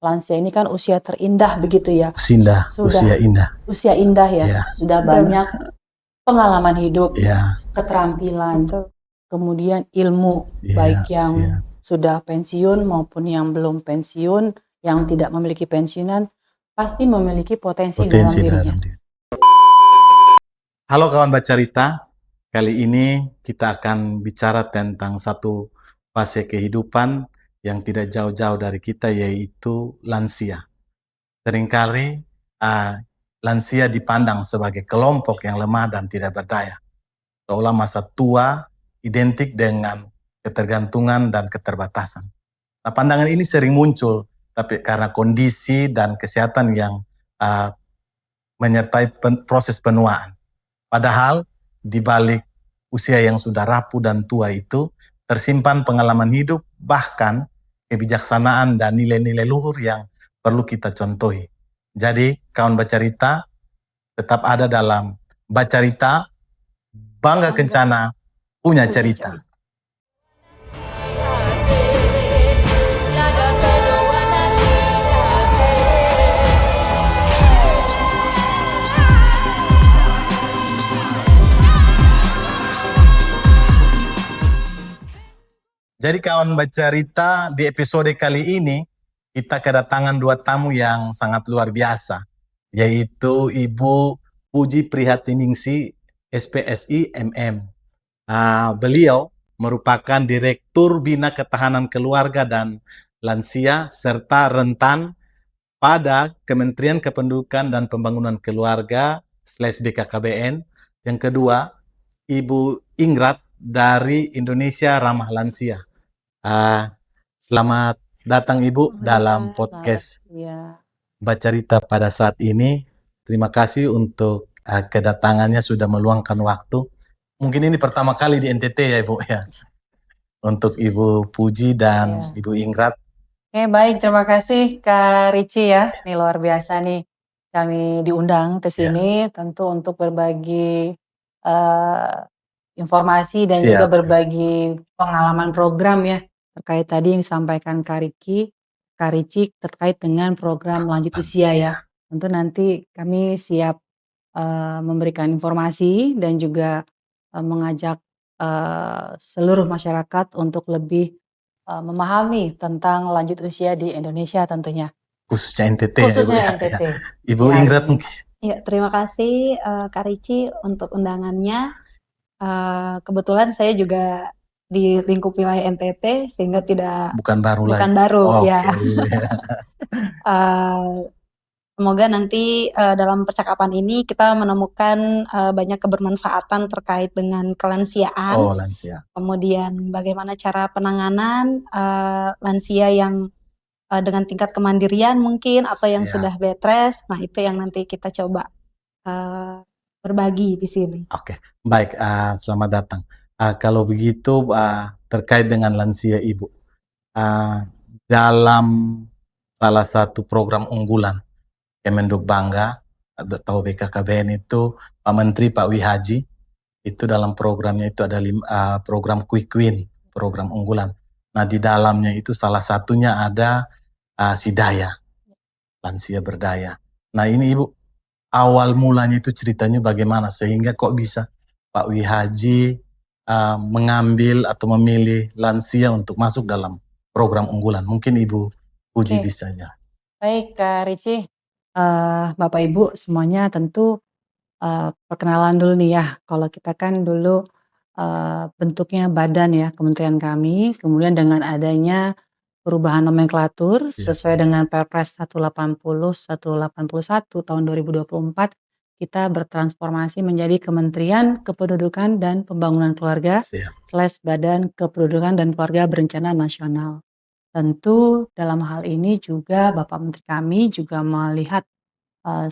lansia ini kan usia terindah begitu ya. Usia indah. Usia indah ya. Ya. Sudah banyak pengalaman hidup, Ya. keterampilan, kemudian ilmu, Yes, baik yang ya. sudah pensiun maupun yang belum pensiun, yang tidak memiliki pensiunan, pasti memiliki potensi dalam dirinya. Halo kawan Bacarita, kali ini kita akan bicara tentang satu fase kehidupan yang tidak jauh-jauh dari kita, yaitu lansia. Seringkali lansia dipandang sebagai kelompok yang lemah dan tidak berdaya. Seolah masa tua identik dengan ketergantungan dan keterbatasan. Nah, pandangan ini sering muncul, tapi karena kondisi dan kesehatan yang menyertai proses penuaan. Padahal di balik usia yang sudah rapuh dan tua itu tersimpan pengalaman hidup, bahkan kebijaksanaan dan nilai-nilai luhur yang perlu kita contohi. Jadi kawan Bacarita tetap ada dalam Bacarita, Bangga Kencana punya cerita. Jadi kawan Bacarita, di episode kali ini kita kedatangan dua tamu yang sangat luar biasa, yaitu Ibu Puji Prihatiningsi, SPSI MM. Beliau merupakan Direktur Bina Ketahanan Keluarga dan Lansia serta Rentan pada Kementerian Kependudukan dan Pembangunan Keluarga /BKKBN. Yang kedua, Ibu Ingrat dari Indonesia Ramah Lansia. Selamat datang Ibu dalam podcast Bacarita pada saat ini. Terima kasih untuk kedatangannya, sudah meluangkan waktu. Mungkin ini pertama kali di NTT ya Ibu ya. Untuk Ibu Puji dan Ibu Ingrat. Oke, baik, terima kasih Kak Ricci ya. Ini luar biasa nih. Kami diundang ke sini tentu untuk berbagi informasi dan juga berbagi pengalaman program ya. Terkait tadi yang disampaikan Kak Ricci terkait dengan program lanjut usia ya. Tentu nanti kami siap memberikan informasi dan juga mengajak seluruh masyarakat untuk lebih memahami tentang lanjut usia di Indonesia tentunya. Khususnya NTT. Khususnya NTT. Ibu Ingrat mungkin. Ya, terima kasih Kak Ricci untuk undangannya. Kebetulan saya juga di lingkup wilayah NTT sehingga bukan baru ya. Semoga nanti dalam percakapan ini kita menemukan banyak kebermanfaatan terkait dengan kelansiaan. Lansia. Kemudian bagaimana cara penanganan lansia yang dengan tingkat kemandirian mungkin atau yang sudah bed rest. Nah, itu yang nanti kita coba berbagi di sini. Oke, baik. Selamat datang. Kalau begitu terkait dengan lansia Ibu, dalam salah satu program unggulan Kemenduk Bangga atau BKKBN itu Pak Menteri Pak Wihaji itu dalam programnya itu ada program Quick Win, program unggulan. Nah, di dalamnya itu salah satunya ada Sidaya, lansia berdaya. Nah, ini Ibu, awal mulanya itu ceritanya bagaimana sehingga kok bisa Pak Wihaji mengambil atau memilih lansia untuk masuk dalam program unggulan. Mungkin Ibu Puji bisa ya. Baik Kak Ricci, Bapak Ibu semuanya tentu perkenalan dulu nih ya. Kalau kita kan dulu bentuknya badan ya kementerian kami, kemudian dengan adanya perubahan nomenklatur sesuai dengan Perpres 180/181 tahun 2024, kita bertransformasi menjadi Kementerian Kependudukan dan Pembangunan Keluarga /Badan Kependudukan dan Keluarga Berencana Nasional. Tentu dalam hal ini juga Bapak Menteri kami juga melihat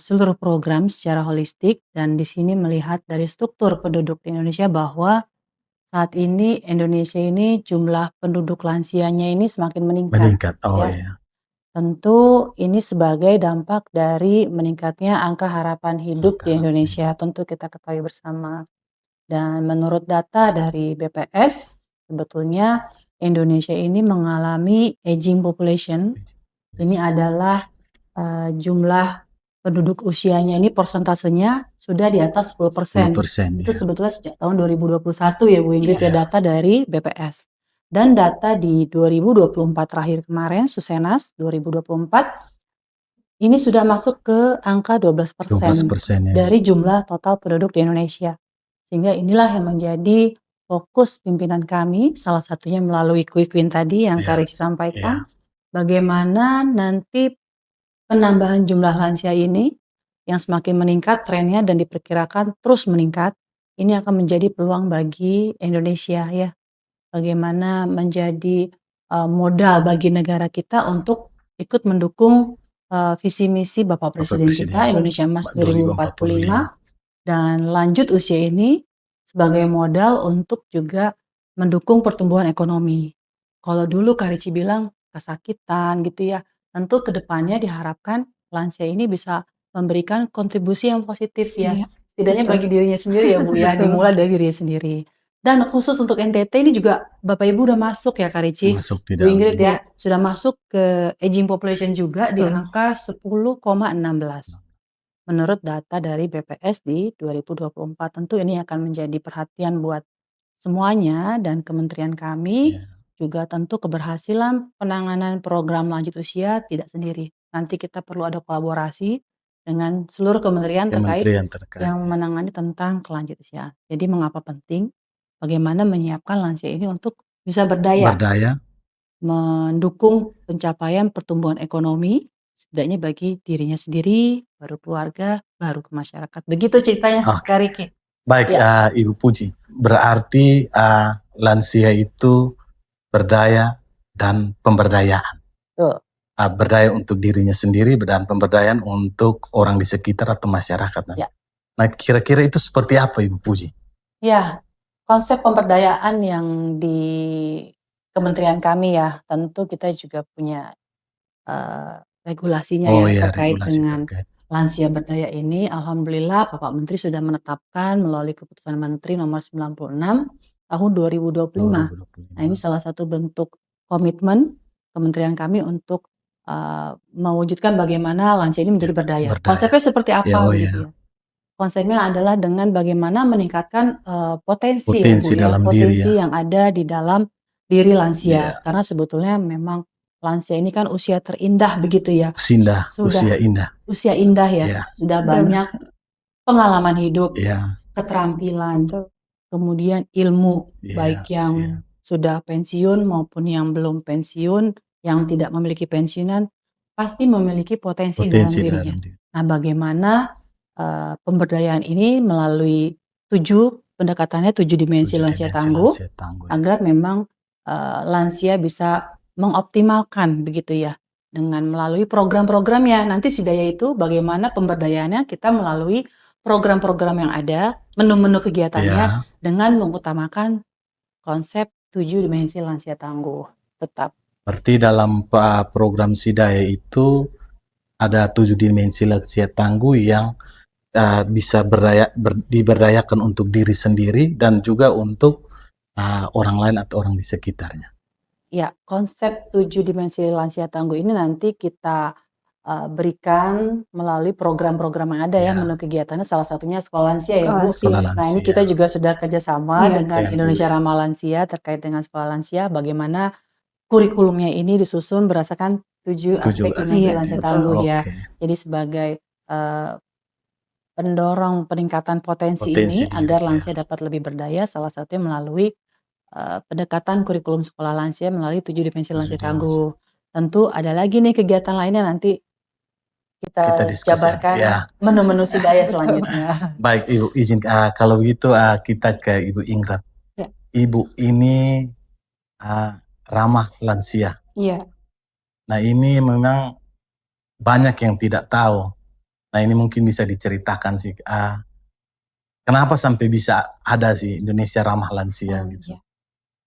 seluruh program secara holistik dan di sini melihat dari struktur penduduk di Indonesia bahwa saat ini Indonesia ini jumlah penduduk lansianya ini semakin meningkat. Tentu ini sebagai dampak dari meningkatnya angka harapan hidup di Indonesia, tentu kita ketahui bersama. Dan menurut data dari BPS, sebetulnya Indonesia ini mengalami aging population Ini adalah jumlah penduduk usianya ini persentasenya sudah di atas 10%. 10%, Itu ya. sebetulnya sejak tahun 2021 ya Bu Ingrid ya, data dari BPS. Dan data di 2024 terakhir kemarin, Susenas 2024, ini sudah masuk ke angka 12% 12%, ya. dari jumlah total penduduk di Indonesia. Sehingga inilah yang menjadi fokus pimpinan kami, salah satunya melalui Quick Win tadi yang Kak Ricci sampaikan. Bagaimana nanti penambahan jumlah lansia ini yang semakin meningkat trennya dan diperkirakan terus meningkat, ini akan menjadi peluang bagi Indonesia ya. Bagaimana menjadi modal bagi negara kita untuk ikut mendukung visi misi Bapak Presiden kita Indonesia Emas 2045 dan lanjut usia ini sebagai modal untuk juga mendukung pertumbuhan ekonomi. Kalau dulu Kak Ricci bilang kesakitan gitu ya, tentu kedepannya diharapkan lansia ini bisa memberikan kontribusi yang positif ya, setidaknya bagi dirinya sendiri ya Bu ya, dimulai dari dirinya sendiri. Dan khusus untuk NTT ini juga Bapak Ibu udah masuk ya Kak Ricci, Bu Ingrid ya, sudah masuk ke aging population juga di angka 10,16. Menurut data dari BPS di 2024, tentu ini akan menjadi perhatian buat semuanya dan kementerian kami. Juga tentu keberhasilan penanganan program lanjut usia tidak sendiri. Nanti kita perlu ada kolaborasi dengan seluruh kementerian terkait yang menangani tentang kelanjut usia. Jadi mengapa penting? Bagaimana menyiapkan lansia ini untuk bisa berdaya. Mendukung pencapaian pertumbuhan ekonomi, setidaknya bagi dirinya sendiri, baru keluarga, baru ke masyarakat. Begitu ceritanya Kak Ricci. Baik, Ibu Puji. Berarti lansia itu berdaya dan pemberdayaan. Berdaya untuk dirinya sendiri dan pemberdayaan untuk orang di sekitar atau masyarakat. Nah, kira-kira itu seperti apa Ibu Puji? Ya, konsep pemberdayaan yang di kementerian kami ya, tentu kita juga punya regulasinya terkait dengan lansia berdaya ini. Alhamdulillah Bapak Menteri sudah menetapkan melalui keputusan Menteri nomor 96 tahun 2025. Nah, ini salah satu bentuk komitmen kementerian kami untuk mewujudkan bagaimana lansia ini menjadi berdaya. Konsepnya seperti apa begitu ya? Konsepnya adalah dengan bagaimana meningkatkan potensi dalam potensi yang ada di dalam diri lansia. Karena sebetulnya memang lansia ini kan usia terindah begitu ya. Usia indah ya. Sudah banyak pengalaman hidup, keterampilan, kemudian ilmu, baik yang sudah pensiun maupun yang belum pensiun, yang tidak memiliki pensiunan, pasti memiliki potensi dalam dirinya. Nah, bagaimana pemberdayaan ini melalui 7 dimensi lansia tangguh, agar memang lansia bisa mengoptimalkan begitu ya, dengan melalui program-programnya. Nanti si daya itu bagaimana pemberdayaannya kita melalui program-program yang ada, menu-menu kegiatannya dengan mengutamakan konsep 7 dimensi lansia tangguh tetap. Berarti dalam program Sidaya itu ada 7 dimensi lansia tangguh yang bisa diberdayakan untuk diri sendiri dan juga untuk orang lain atau orang di sekitarnya. Ya, konsep 7 dimensi lansia tangguh ini nanti kita berikan melalui program-program yang ada ya, menu kegiatannya salah satunya Sekolah Lansia ya Bu. Nah, ini kita juga sudah kerjasama dengan Indonesia Ramah Lansia terkait dengan Sekolah Lansia, bagaimana kurikulumnya ini disusun berdasarkan 7 aspek dimensi lansia tangguh ya. Jadi sebagai pendorong peningkatan potensi ini agar lansia dapat lebih berdaya, salah satunya melalui pendekatan kurikulum sekolah lansia melalui 7 dimensi lansia tangguh. Tentu ada lagi nih kegiatan lainnya, nanti kita jabarkan menu-menu Sidaya selanjutnya. Baik Ibu, izin kalau begitu kita ke Ibu Ingrid. Ibu ini ramah lansia. Nah, ini memang banyak yang tidak tahu. Nah, ini mungkin bisa diceritakan sih. Kenapa sampai bisa ada sih Indonesia Ramah Lansia gitu?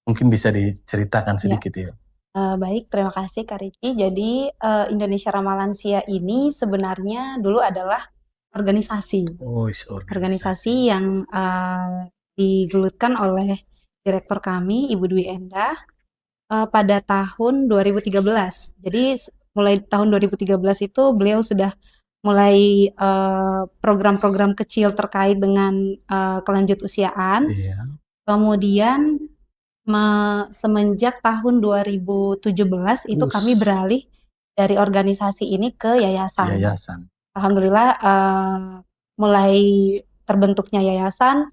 Mungkin bisa diceritakan sedikit ya. Baik, terima kasih Kak Ricci. Jadi Indonesia Ramah Lansia ini sebenarnya dulu adalah organisasi. Organisasi yang digelutkan oleh direktur kami, Ibu Dwi Endah, pada tahun 2013. Jadi mulai tahun 2013 itu beliau sudah mulai program-program kecil terkait dengan kelanjut usiaan. Iya. Kemudian semenjak tahun 2017 itu kami beralih dari organisasi ini ke yayasan. Alhamdulillah mulai terbentuknya yayasan,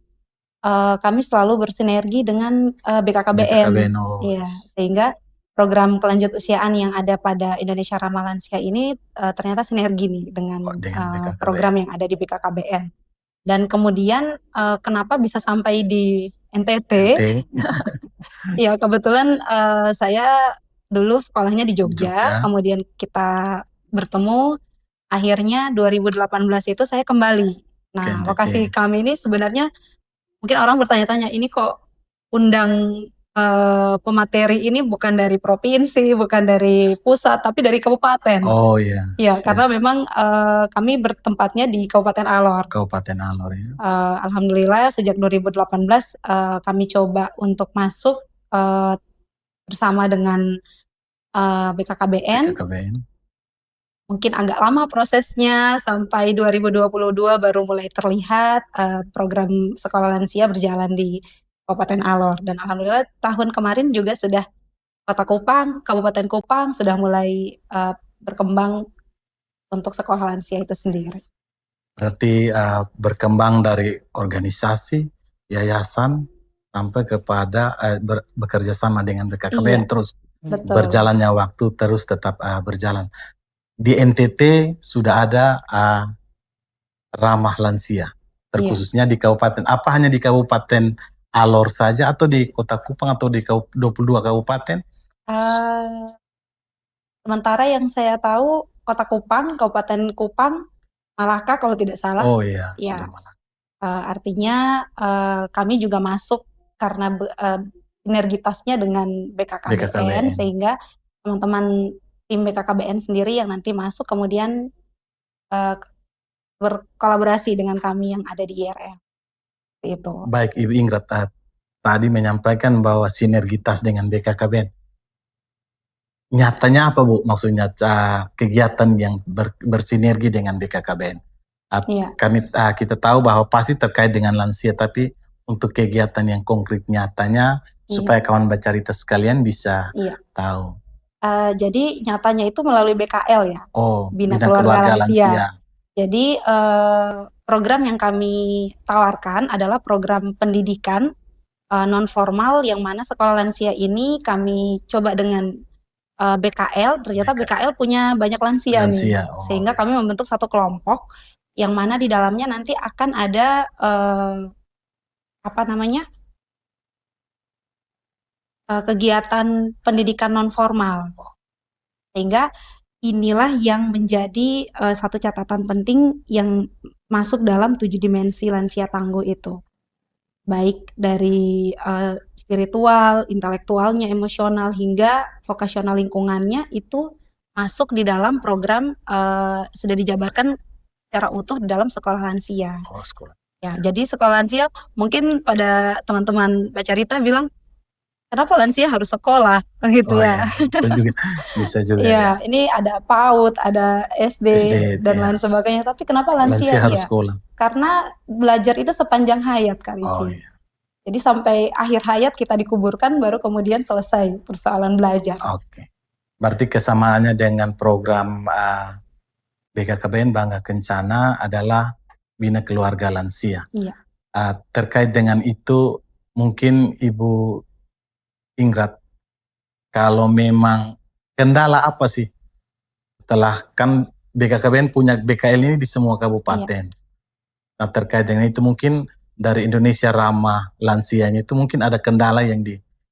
kami selalu bersinergi dengan BKKBN. Ya, sehingga program kelanjut usiaan yang ada pada Indonesia Ramah Lansia ini ternyata sinergi nih dengan program yang ada di BKKBN. Dan kemudian kenapa bisa sampai di NTT? Ya kebetulan saya dulu sekolahnya di Jogja, kemudian kita bertemu, akhirnya 2018 itu saya kembali. Nah, lokasi kami ini sebenarnya mungkin orang bertanya-tanya, ini kok undang pemateri ini bukan dari provinsi, bukan dari pusat, tapi dari kabupaten. Oh iya. Ya, karena memang kami bertempatnya di Kabupaten Alor. Kabupaten Alor ya. Alhamdulillah sejak 2018 kami coba untuk masuk bersama dengan BKKBN. Mungkin agak lama prosesnya, sampai 2022 baru mulai terlihat program sekolah lansia berjalan di Kabupaten Alor. Dan alhamdulillah tahun kemarin juga sudah Kota Kupang, Kabupaten Kupang sudah mulai berkembang untuk sekolah lansia itu sendiri. Berarti berkembang dari organisasi, yayasan, sampai kepada bekerja sama dengan BKKBN. Iya, terus betul. Berjalannya waktu terus tetap berjalan. Di NTT sudah ada Ramah Lansia, terkhususnya di kabupaten. Apa hanya di Kabupaten Alor saja atau di Kota Kupang atau di 22 kabupaten? Sementara yang saya tahu Kota Kupang, Kabupaten Kupang, Malaka kalau tidak salah. Oh iya, ya. Artinya kami juga masuk karena sinergitasnya dengan BKKBN. Sehingga teman-teman tim BKKBN sendiri yang nanti masuk kemudian berkolaborasi dengan kami yang ada di IRL. Itu. Baik, Ibu Ingrid tadi menyampaikan bahwa sinergitas dengan BKKBN. Nyatanya apa Bu? Maksudnya kegiatan yang bersinergi dengan BKKBN. Iya. Kita tahu bahwa pasti terkait dengan lansia, tapi untuk kegiatan yang konkret nyatanya supaya kawan Bacarita sekalian bisa tahu. Jadi nyatanya itu melalui BKL ya, Bina Keluarga Lansia. Jadi program yang kami tawarkan adalah program pendidikan non formal yang mana sekolah lansia ini kami coba dengan BKL. Ternyata BKL punya banyak lansia nih, sehingga kami membentuk satu kelompok yang mana di dalamnya nanti akan ada kegiatan pendidikan non formal, sehingga inilah yang menjadi satu catatan penting yang masuk dalam 7 dimensi lansia tangguh itu, baik dari spiritual, intelektualnya, emosional, hingga vokasional lingkungannya itu masuk di dalam program sudah dijabarkan secara utuh di dalam sekolah lansia. Ya, jadi sekolah lansia mungkin pada teman-teman Bacarita bilang, kenapa lansia harus sekolah gitu ya? Bisa juga. Ya, ini ada PAUD, ada SD dan lain sebagainya. Tapi kenapa lansia harus sekolah? Karena belajar itu sepanjang hayat, Kak Ricci. Jadi sampai akhir hayat kita dikuburkan, baru kemudian selesai persoalan belajar. Oke. Berarti kesamaannya dengan program BKKBN Bangga Kencana adalah Bina Keluarga Lansia. Iya. Terkait dengan itu, mungkin Ibu Ingrid, kalau memang kendala apa sih? Setelah kan BKKBN punya BKL ini di semua kabupaten. Iya. Nah, terkait dengan itu mungkin dari Indonesia Ramah Lansianya itu mungkin ada kendala yang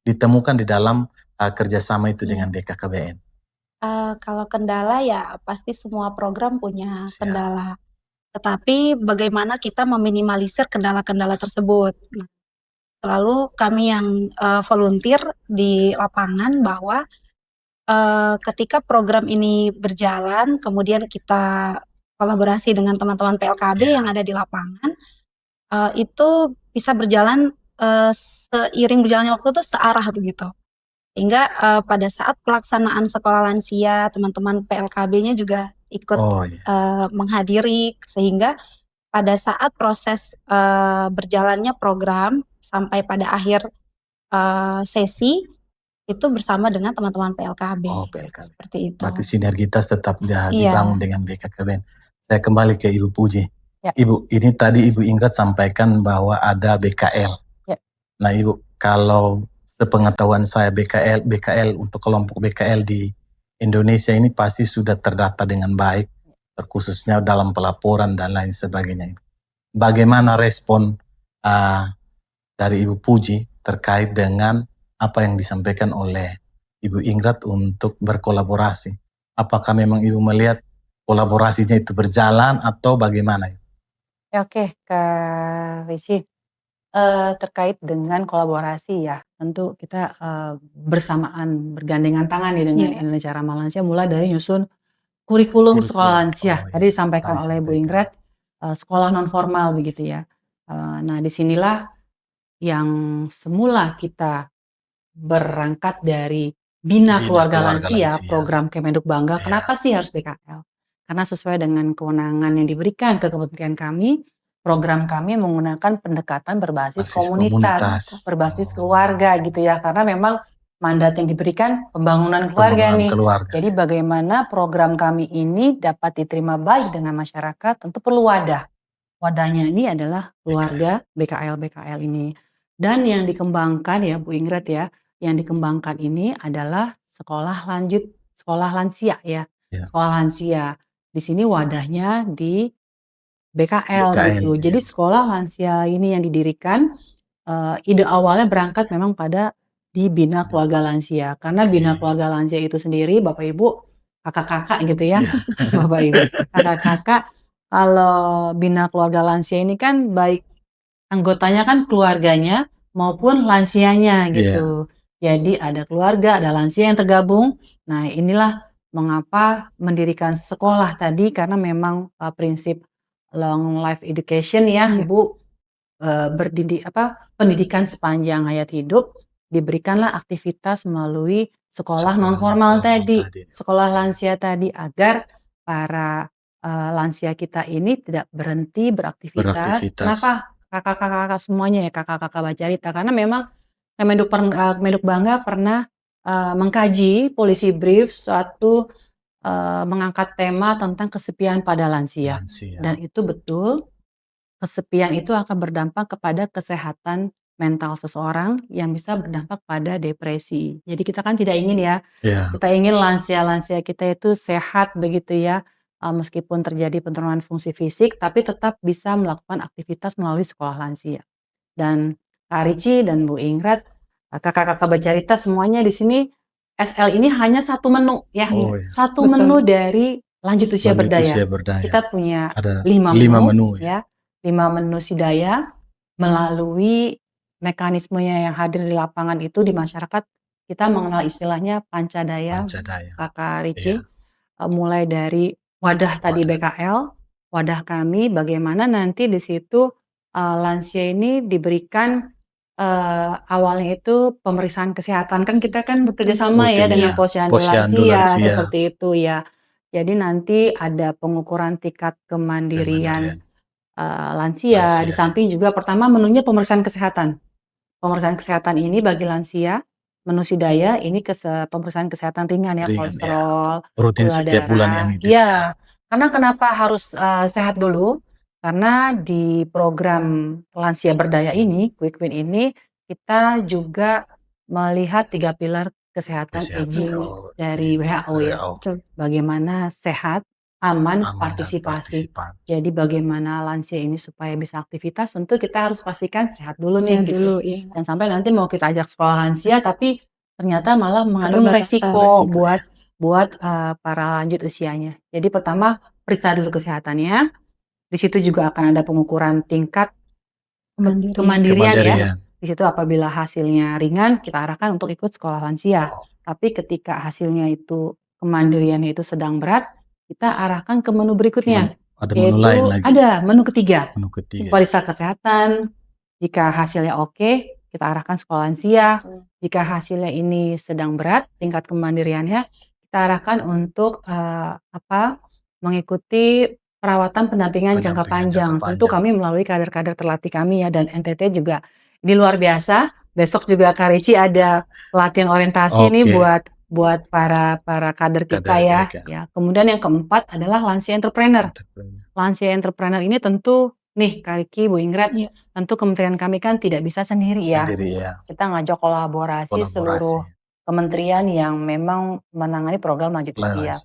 ditemukan di dalam kerjasama itu dengan BKKBN. Kalau kendala ya pasti semua program punya kendala. Tetapi bagaimana kita meminimalisir kendala-kendala tersebut. Nah, selalu kami yang volunteer di lapangan bahwa ketika program ini berjalan, kemudian kita kolaborasi dengan teman-teman PLKB yang ada di lapangan, itu bisa berjalan seiring berjalannya waktu itu searah begitu. Sehingga pada saat pelaksanaan sekolah lansia, teman-teman PLKB-nya juga ikut menghadiri, sehingga pada saat proses berjalannya program sampai pada akhir sesi itu bersama dengan teman-teman PLKB. PLKB. Seperti itu. Berarti sinergitas tetap Iya. dibangun dengan BKKBN. Saya kembali ke Ibu Puji. Ya. Ibu, ini tadi Ibu Ingrid sampaikan bahwa ada BKL. Ya. Nah Ibu, kalau sepengetahuan saya BKL untuk kelompok BKL di Indonesia ini pasti sudah terdata dengan baik, terkhususnya dalam pelaporan dan lain sebagainya. Bagaimana respon dari Ibu Puji terkait dengan apa yang disampaikan oleh Ibu Ingrid untuk berkolaborasi? Apakah memang Ibu melihat kolaborasinya itu berjalan atau bagaimana? Ya, oke, Kak Rici. Terkait dengan kolaborasi ya, tentu kita bersamaan bergandengan tangan nih dengan Indonesia Ramah Lansia, mulai dari nyusun kurikulum sekolah lansia. Tadi disampaikan oleh Bu Ingrid, sekolah non formal begitu ya. Nah disinilah yang semula kita berangkat dari Bina Keluarga Lansia, program Kemenduk Bangga. Kenapa sih harus BKL? Karena sesuai dengan kewenangan yang diberikan ke kementerian kami, program kami menggunakan pendekatan berbasis komunitas, berbasis keluarga gitu ya. Karena memang mandat yang diberikan pembangunan keluarga nih. Jadi bagaimana program kami ini dapat diterima baik dengan masyarakat, tentu perlu wadah. Wadahnya ini adalah keluarga BKL ini. Dan yang dikembangkan ya Bu Ingrid ya, yang dikembangkan ini adalah sekolah lansia ya. Sekolah lansia. Di sini wadahnya di BKL gitu. Jadi sekolah lansia ini yang didirikan, ide awalnya berangkat memang pada di Bina Keluarga Lansia. Karena Bina Keluarga Lansia itu sendiri Bapak Ibu, kakak-kakak gitu ya. Bapak Ibu, kakak-kakak, kalau Bina Keluarga Lansia ini kan baik anggotanya kan keluarganya maupun lansianya gitu. Jadi ada keluarga, ada lansia yang tergabung. Nah inilah mengapa mendirikan sekolah tadi, karena memang prinsip long life education ya, Ibu, pendidikan sepanjang hayat hidup, diberikanlah aktivitas melalui sekolah non formal tadi, sekolah lansia tadi, agar para lansia kita ini tidak berhenti beraktivitas. Kenapa? Kakak-kakak semuanya ya, kakak-kakak Bacarita, karena memang Kemenduk Bangga pernah mengkaji policy brief suatu mengangkat tema tentang kesepian pada lansia. Dan itu betul, kesepian itu akan berdampak kepada kesehatan mental seseorang yang bisa berdampak pada depresi. Jadi kita kan tidak ingin ya, kita ingin lansia-lansia kita itu sehat begitu ya, meskipun terjadi penurunan fungsi fisik, tapi tetap bisa melakukan aktivitas melalui sekolah lansia. Dan Kak Rici dan Bu Ingrid, kakak-kakak Bacarita semuanya di sini, SL ini hanya satu menu ya, satu menu dari lanjut usia berdaya. Kita punya 5 menu ya, 5 menu sidaya melalui mekanismenya yang hadir di lapangan itu di masyarakat. Kita mengenal istilahnya pancadaya. Kakak Rici, mulai dari wadah tadi BKL, wadah kami, bagaimana nanti di situ lansia ini diberikan awalnya itu pemeriksaan kesehatan, kan kita kan bekerja sama ya dengan Posyandu Lansia seperti itu ya. Jadi nanti ada pengukuran tingkat kemandirian lansia. Di samping juga pertama menunya pemeriksaan kesehatan. Pemeriksaan kesehatan ini bagi lansia, menu sidaya ini pemeriksaan kesehatan ringan ya, kolesterol, rutin setiap bulan yang itu. Ya, karena kenapa harus sehat dulu? Karena di program lansia berdaya ini, Quick Win ini, kita juga melihat 3 pilar kesehatan aging dari WHO ya. Bagaimana sehat, aman, partisipasi. Jadi bagaimana lansia ini supaya bisa aktivitas, tentu kita harus pastikan sehat dulu nih. Dan sampai nanti mau kita ajak sekolah lansia, tapi ternyata malah mengandung resiko buat para lanjut usianya. Jadi pertama periksa dulu kesehatannya. Di situ juga akan ada pengukuran tingkat kemandirian ya. Di situ apabila hasilnya ringan, kita arahkan untuk ikut sekolah lansia. Tapi ketika hasilnya itu kemandiriannya itu sedang berat, kita arahkan ke menu berikutnya. Ada menu lain lagi. Ada menu ketiga. Menu ketiga. Periksa kesehatan. Jika hasilnya oke, kita arahkan sekolah lansia. Jika hasilnya ini sedang berat, tingkat kemandiriannya, kita arahkan untuk mengikuti perawatan pendampingan jangka panjang. Tentu kami melalui kader-kader terlatih kami ya, dan NTT juga ini luar biasa. Besok juga Kak Rici ada pelatihan orientasi nih buat para kader kita ya. Kemudian yang keempat adalah lansia entrepreneur. Lansia entrepreneur ini tentu nih Kak Riki, Bu Ingrid, tentu kementerian kami kan tidak bisa sendiri ya. Kita ngajak kolaborasi seluruh kementerian yang memang menangani program lanjut usia.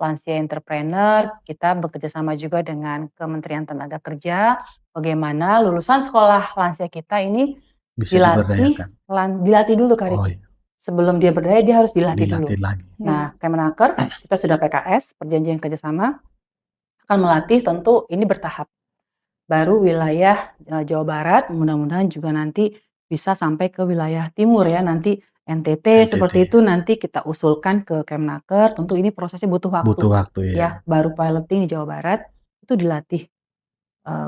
Lansia entrepreneur, kita bekerja sama juga dengan Kementerian Tenaga Kerja, bagaimana lulusan sekolah lansia kita ini bisa dilatih dulu Kak Riki. Sebelum dia berdaya, dia harus dilatih dulu. Nah, Kemenaker, kita sudah PKS, perjanjian kerjasama, akan melatih tentu ini bertahap. Baru wilayah Jawa Barat, mudah-mudahan juga nanti bisa sampai ke wilayah timur ya, nanti NTT seperti itu nanti kita usulkan ke Kemenaker, tentu ini prosesnya butuh waktu ya. Baru piloting di Jawa Barat, itu dilatih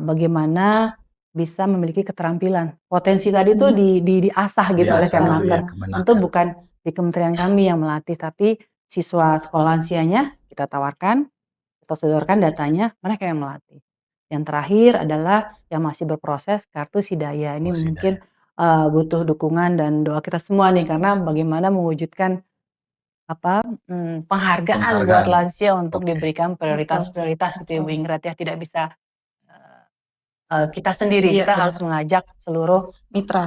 bagaimana bisa memiliki keterampilan. Potensi tadi itu diasah gitu oleh Kemenaker. Tentu bukan di kementerian kami yang melatih, tapi siswa sekolah lansianya kita tawarkan, kita sodorkan datanya, mereka yang melatih. Yang terakhir adalah yang masih berproses kartu Sidaya. Ini mungkin butuh dukungan dan doa kita semua nih, karena bagaimana mewujudkan penghargaan buat lansia untuk diberikan prioritas-prioritas gitu ya Bu Ingrid ya. Tidak bisa kita sendiri, kita harus mengajak seluruh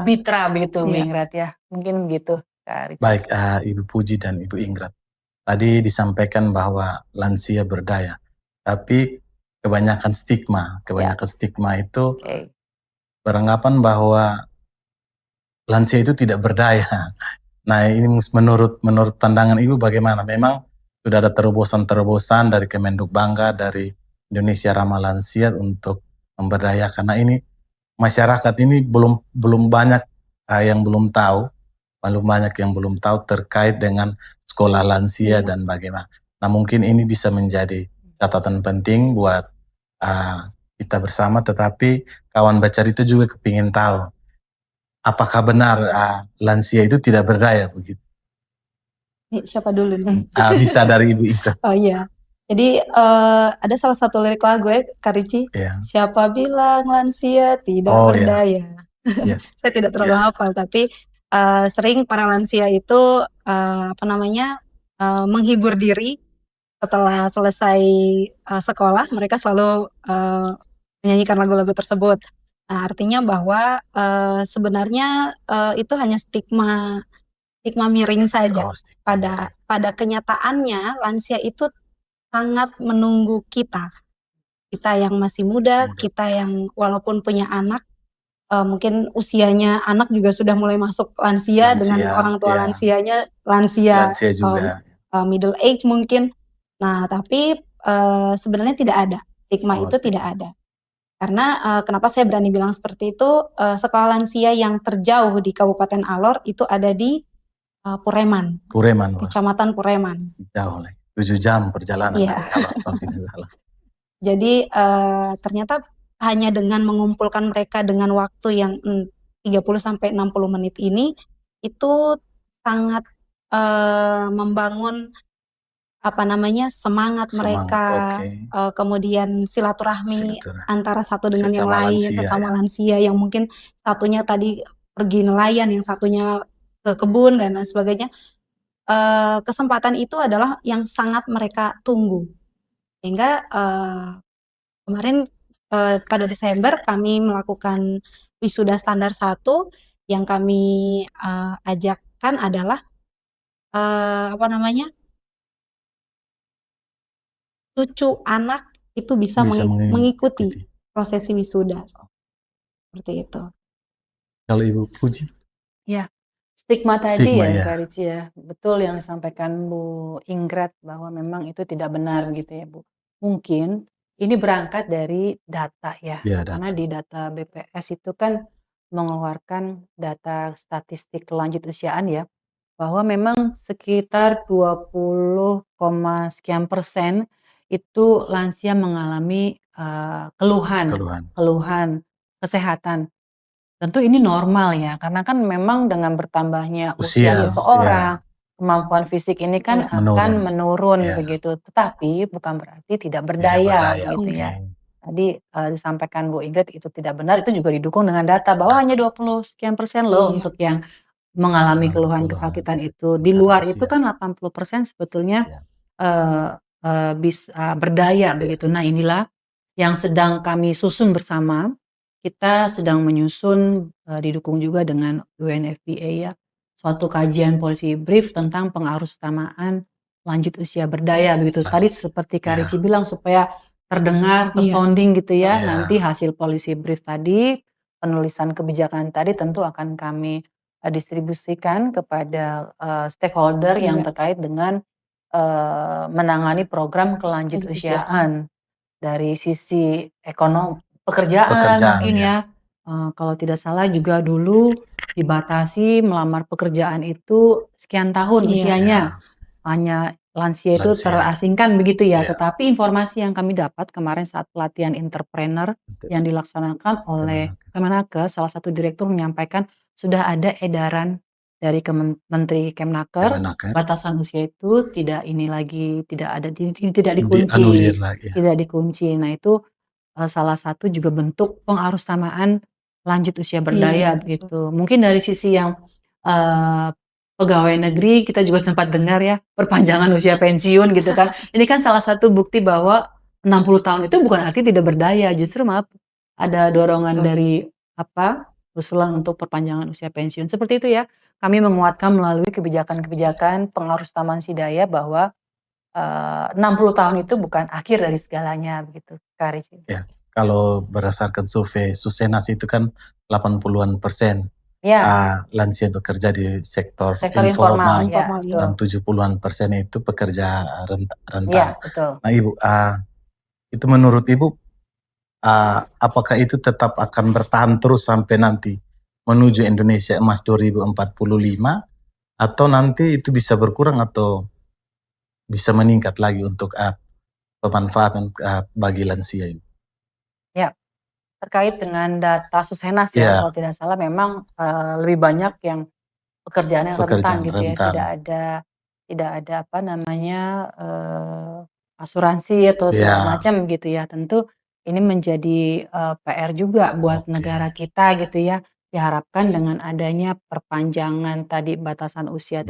mitra begitu Bu Ingrid ya. Mungkin begitu Kak Rici. Baik, Ibu Puji dan Ibu Ingrid. Tadi disampaikan bahwa lansia berdaya, tapi kebanyakan stigma itu beranggapan bahwa lansia itu tidak berdaya. Nah, ini menurut pandangan Ibu bagaimana? Memang sudah ada terobosan-terobosan dari Kemenduk Bangga, dari Indonesia Ramah Lansia untuk memberdayakan. Nah, ini masyarakat ini belum banyak yang belum tahu, terkait dengan sekolah lansia dan bagaimana. Nah, mungkin ini bisa menjadi catatan penting buat kita bersama, tetapi kawan Bacar itu juga kepingin tahu apakah benar lansia itu tidak berdaya begitu. Siapa dulu nih? Bisa dari Ibu Ika. Oh iya. Jadi ada salah satu lirik lagu ya Kak Rici. Siapa bilang lansia tidak berdaya. Saya tidak terlalu hafal, tapi sering para lansia itu menghibur diri setelah selesai sekolah, mereka selalu menyanyikan lagu-lagu tersebut. Nah, artinya bahwa sebenarnya itu hanya stigma miring saja. Pada kenyataannya lansia itu sangat menunggu kita yang masih muda, kita yang walaupun punya anak, mungkin usianya anak juga sudah mulai masuk lansia dengan orang tua lansianya lansia juga. Middle age mungkin. Nah, tapi sebenarnya tidak ada stigma itu tidak ada. Karena kenapa saya berani bilang seperti itu, sekolah lansia yang terjauh di Kabupaten Alor itu ada di Pureman, Kecamatan Pureman. Jauh lagi, 7 jam perjalanan. Kalau tidak salah. Jadi ternyata hanya dengan mengumpulkan mereka dengan waktu yang 30-60 menit ini, itu sangat membangun semangat mereka, kemudian silaturahmi antara satu dengan yang lain, sesama lansia yang mungkin satunya tadi pergi nelayan, yang satunya ke kebun dan lain sebagainya. Kesempatan itu adalah yang sangat mereka tunggu. Sehingga kemarin pada Desember kami melakukan wisuda standar 1 yang kami ajakkan adalah cucu anak itu bisa mengikuti prosesi wisuda. Seperti itu. Kalau Ibu Puji? Ya, stigma tadi ya Kak Rici ya. Betul yang disampaikan Bu Ingrid bahwa memang itu tidak benar gitu ya Bu. Mungkin ini berangkat dari data ya. Karena di data BPS itu kan mengeluarkan data statistik lanjut usiaan ya. Bahwa memang sekitar 20, sekian persen itu lansia mengalami keluhan kesehatan. Tentu ini normal ya, karena kan memang dengan bertambahnya usia Usia, seseorang, kemampuan fisik ini kan Iya. akan menurun. menurun Iya. begitu. Tetapi bukan berarti tidak Tidak berdaya berdaya, begitu oke. ya. Tadi disampaikan Bu Ingrid itu tidak benar, itu juga didukung dengan data bahwa hanya 20 sekian persen loh Iya. untuk yang mengalami keluhan kesakitan itu. Di luar itu kan 80% sebetulnya eh, bisa berdaya begitu. Nah inilah yang sedang kami susun bersama. Kita sedang menyusun didukung juga dengan UNFPA ya, suatu kajian policy brief tentang pengarusutamaan lanjut usia berdaya begitu. Tadi seperti Kak Rici bilang supaya terdengar, Iya. tersounding gitu ya. Iya. Nanti hasil policy brief tadi, penulisan kebijakan tadi tentu akan kami distribusikan kepada stakeholder yang Iya. terkait dengan menangani program kelanjut Lanjut usiaan dari sisi pekerjaan mungkin ya. Kalau tidak salah juga dulu dibatasi melamar pekerjaan itu sekian tahun Iya. usianya. Hanya lansia itu terasingkan begitu ya. Iya. Tetapi informasi yang kami dapat kemarin saat pelatihan entrepreneur yang dilaksanakan oleh Kemenaker, salah satu direktur menyampaikan sudah ada edaran dari Menteri Kemnaker, batasan usia itu tidak ini lagi, tidak ada, tidak dikunci. Dianulir lagi. Tidak dikunci. Nah itu salah satu juga bentuk pengarusutamaan lanjut usia berdaya begitu. Mungkin dari sisi yang pegawai negeri kita juga sempat dengar ya perpanjangan usia pensiun gitu kan. Ini kan salah satu bukti bahwa 60 tahun itu bukan arti tidak berdaya, justru malah ada dorongan dari usulan untuk perpanjangan usia pensiun. Seperti itu ya. Kami menguatkan melalui kebijakan-kebijakan pengarusutamaan sidaya bahwa 60 tahun itu bukan akhir dari segalanya begitu, Kak Rici. Ya, kalau berdasarkan survei Susenas itu kan 80-an% lansia bekerja di sektor informal, dan 70-an% itu pekerja rentan. Iya, betul. Nah Ibu, itu menurut Ibu, apakah itu tetap akan bertahan terus sampai nanti menuju Indonesia Emas 2045, atau nanti itu bisa berkurang atau bisa meningkat lagi untuk pemanfaatan bagi lansia ini? Ya, terkait dengan data Susenas ya, kalau tidak salah memang lebih banyak yang pekerjaan yang rentan gitu ya, tidak ada apa namanya asuransi atau segala macam gitu ya. Tentu ini menjadi PR juga buat negara kita gitu ya. Diharapkan dengan adanya perpanjangan tadi batasan usia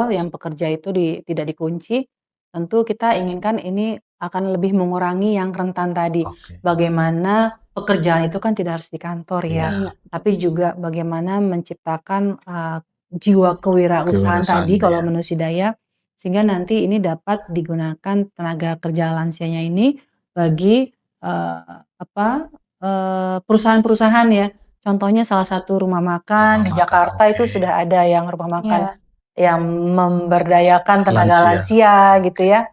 yang pekerja itu tidak dikunci, tentu kita inginkan ini akan lebih mengurangi yang rentan tadi. Bagaimana pekerjaan itu kan tidak harus di kantor ya, tapi juga bagaimana menciptakan jiwa kewirausahaan tadi kalau menurut Sidaya, sehingga nanti ini dapat digunakan tenaga kerja lansianya ini bagi perusahaan-perusahaan ya. Contohnya salah satu rumah makan di Jakarta itu sudah ada yang rumah makan yang memberdayakan tenaga lansia gitu ya.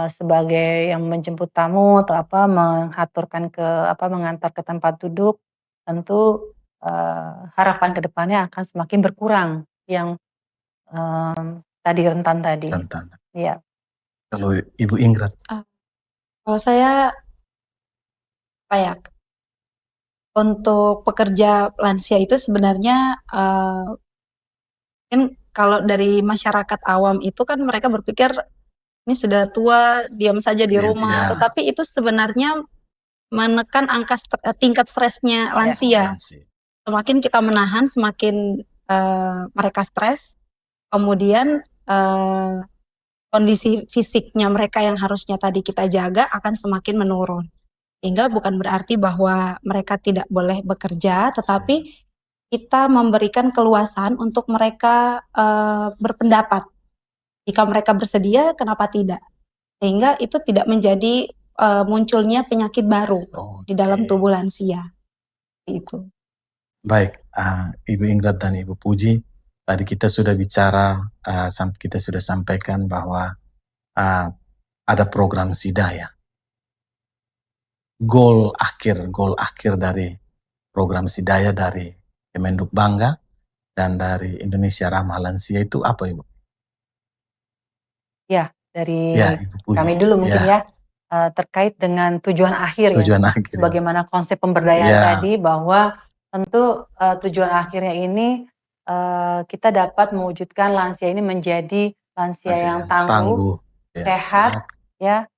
Sebagai yang menjemput tamu atau mengantar ke tempat duduk, tentu harapan ke depannya akan semakin berkurang yang tadi rentan tadi. Iya. Kalau Ibu Ingrid? Kalau saya untuk pekerja lansia itu sebenarnya kan kalau dari masyarakat awam itu kan mereka berpikir ini sudah tua, diam saja di rumah. Tetapi itu sebenarnya menekan tingkat stresnya lansia. Semakin kita menahan, semakin mereka stres. Kemudian kondisi fisiknya mereka yang harusnya tadi kita jaga akan semakin menurun. Sehingga bukan berarti bahwa mereka tidak boleh bekerja, tetapi kita memberikan keluasan untuk mereka berpendapat. Jika mereka bersedia, kenapa tidak? Sehingga itu tidak menjadi munculnya penyakit baru di dalam tubuh lansia. Itu. Baik, Ibu Ingrid dan Ibu Puji, tadi kita sudah bicara, kita sudah sampaikan bahwa ada program Sidaya. Goal akhir dari program Sidaya dari Kemenduk Bangga dan dari Indonesia Ramah Lansia itu apa, Ibu? Ya, dari kami dulu mungkin ya, terkait dengan tujuan akhir ya, sebagaimana konsep pemberdayaan tadi bahwa tentu, tujuan akhirnya ini, kita dapat mewujudkan lansia ini menjadi lansia yang tangguh, sehat, ya,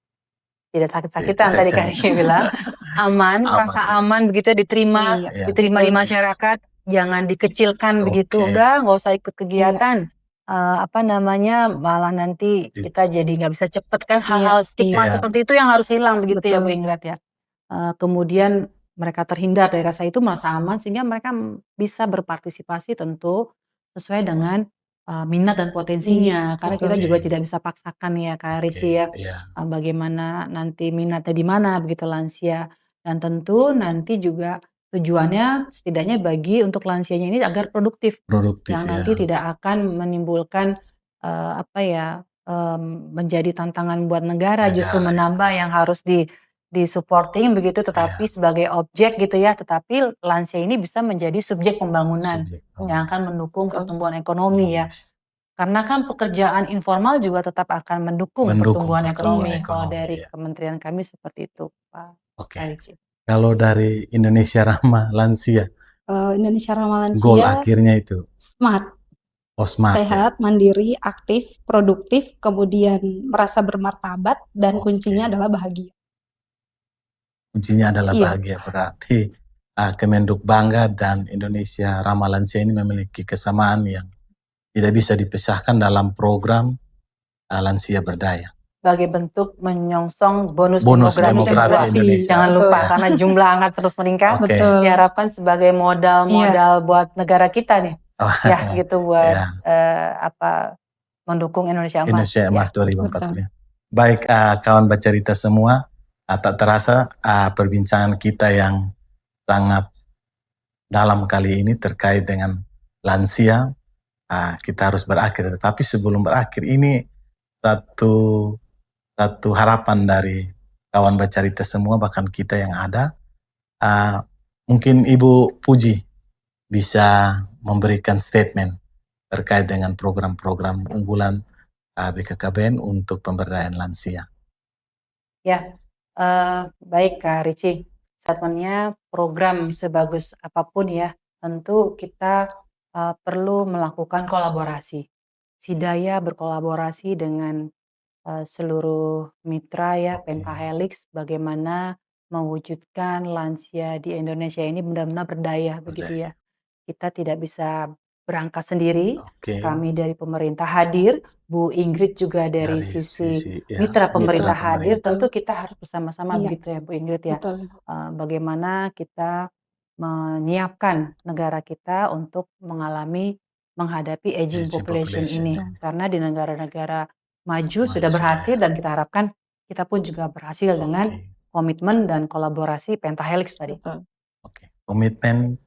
tidak sakit-sakitan tadi kan dia bilang, aman, merasa aman begitu ya, diterima diterima di masyarakat, jangan dikecilkan begitu, udah nggak usah ikut kegiatan, apa namanya, malah nanti kita jadi nggak bisa cepet kan hal-hal stigma seperti itu yang harus hilang begitu ya Bu Ingrid ya. Kemudian mereka terhindar dari rasa itu, merasa aman sehingga mereka bisa berpartisipasi tentu sesuai dengan minat dan potensinya, karena kita juga tidak bisa paksakan ya Kak Ricci ya, bagaimana nanti minatnya di mana begitu lansia, dan tentu nanti juga tujuannya setidaknya bagi untuk lansianya ini agar produktif, yang nanti tidak akan menimbulkan apa ya, menjadi tantangan buat negara, justru menambah yang harus di-supporting begitu, tetapi sebagai objek gitu ya, tetapi lansia ini bisa menjadi subjek pembangunan yang akan mendukung pertumbuhan ekonomi ya. Karena kan pekerjaan informal juga tetap akan mendukung pertumbuhan ekonomi kalau dari kementerian kami seperti itu, Pak Ricci. Kalau dari Indonesia Ramah Lansia, Indonesia Ramah goal Lansia akhirnya itu smart, smart ya. sehat, mandiri, aktif, produktif, kemudian merasa bermartabat, dan kuncinya adalah bahagia. Kuncinya adalah bahagia, berarti Kemenduk Bangga dan Indonesia Ramah Lansia ini memiliki kesamaan yang tidak bisa dipisahkan dalam program Lansia Berdaya. Sebagai bentuk menyongsong bonus demografi Indonesia. Jangan lupa karena jumlah akan terus meningkat. Diharapkan sebagai modal buat negara kita nih. Ya gitu buat apa mendukung Indonesia Emas. Indonesia Emas 2045. Baik kawan Bacarita semua, tak terasa perbincangan kita yang sangat dalam kali ini terkait dengan lansia, kita harus berakhir. Tetapi sebelum berakhir ini satu harapan dari kawan Bacarita semua, bahkan kita yang ada, mungkin Ibu Puji bisa memberikan statement terkait dengan program-program unggulan BKKBN untuk pemberdayaan lansia. Ya, baik Kak Ricci, statementnya program sebagus apapun ya, tentu kita perlu melakukan kolaborasi. Sidaya berkolaborasi dengan seluruh mitra ya, Pentahelix, bagaimana mewujudkan lansia di Indonesia ini benar-benar berdaya begitu ya. Kita tidak bisa berangkat sendiri, kami dari pemerintah hadir, Bu Ingrid juga dari sisi mitra pemerintah hadir, tentu kita harus bersama-sama begitu ya Bu Ingrid ya. Bagaimana kita menyiapkan negara kita untuk menghadapi aging population ini. Karena di negara-negara maju sudah berhasil dan kita harapkan kita pun juga berhasil dengan komitmen dan kolaborasi Pentahelix tadi. Komitmen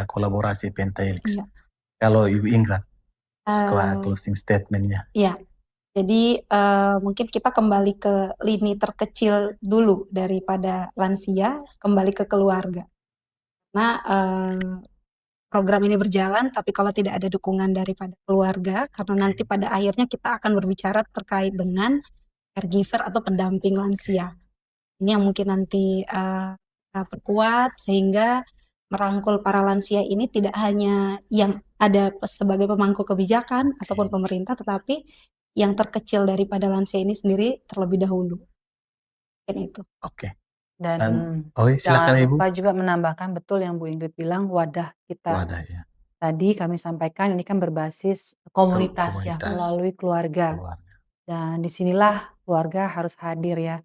kolaborasi Pentahelix. Kalau Ibu Ingrid, closing statementnya. Iya, jadi mungkin kita kembali ke lini terkecil dulu daripada lansia, kembali ke keluarga. Nah, program ini berjalan, tapi kalau tidak ada dukungan daripada keluarga, karena nanti pada akhirnya kita akan berbicara terkait dengan caregiver atau pendamping lansia. Ini yang mungkin nanti kita perkuat sehingga merangkul para lansia ini tidak hanya yang ada sebagai pemangku kebijakan ataupun pemerintah, tetapi yang terkecil daripada lansia ini sendiri terlebih dahulu. Mungkin itu. Dan silakan jangan Ibu. lupa juga menambahkan betul yang Bu Ingrid bilang, wadah kita. Tadi kami sampaikan ini kan berbasis komunitas ya, melalui keluarga. Dan disinilah keluarga harus hadir ya.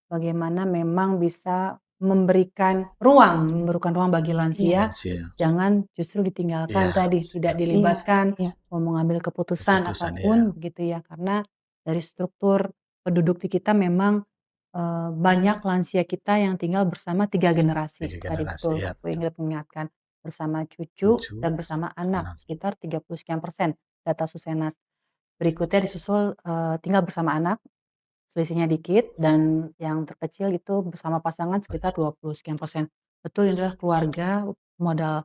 Bagaimana memang bisa memberikan ruang bagi lansia, jangan justru ditinggalkan tadi, tidak dilibatkan, mau mengambil keputusan apapun begitu ya, karena dari struktur penduduk di kita memang banyak lansia kita yang tinggal bersama 3 generasi. Tadi betul Bu Ingrid mengingatkan, bersama cucu dan bersama anak, sekitar 30 sekian persen data Susenas. Berikutnya disusul tinggal bersama anak, selisihnya dikit, dan yang terkecil itu bersama pasangan sekitar 20 sekian persen. Betul, ini adalah keluarga modal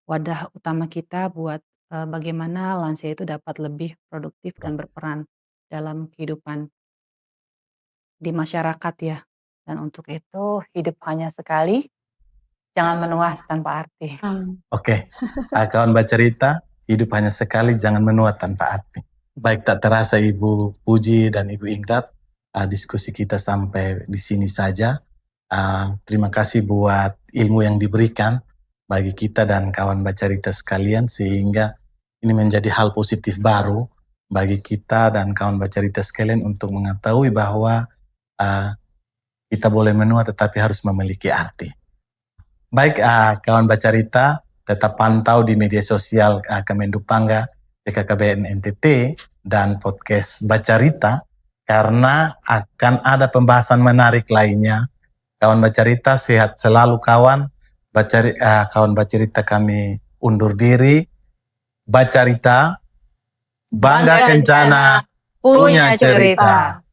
wadah utama kita buat bagaimana lansia itu dapat lebih produktif dan berperan dalam kehidupan di masyarakat ya. Dan untuk itu hidup hanya sekali, jangan menua tanpa arti. Oke. Kawan bercerita, hidup hanya sekali, jangan menua tanpa arti. Baik, tak terasa Ibu Puji dan Ibu Ingrid, diskusi kita sampai di sini saja. Terima kasih buat ilmu yang diberikan bagi kita dan kawan bercerita sekalian, sehingga ini menjadi hal positif baru bagi kita dan kawan bercerita sekalian untuk mengetahui bahwa kita boleh menua tetapi harus memiliki arti. Baik, kawan bercerita, tetap pantau di media sosial Kemenduk Bangga, BKKBN NTT, dan podcast Bercerita, karena akan ada pembahasan menarik lainnya. Kawan bercerita, sehat selalu kawan. Kawan bercerita kami undur diri. Bercerita, Bangga Kencana punya cerita.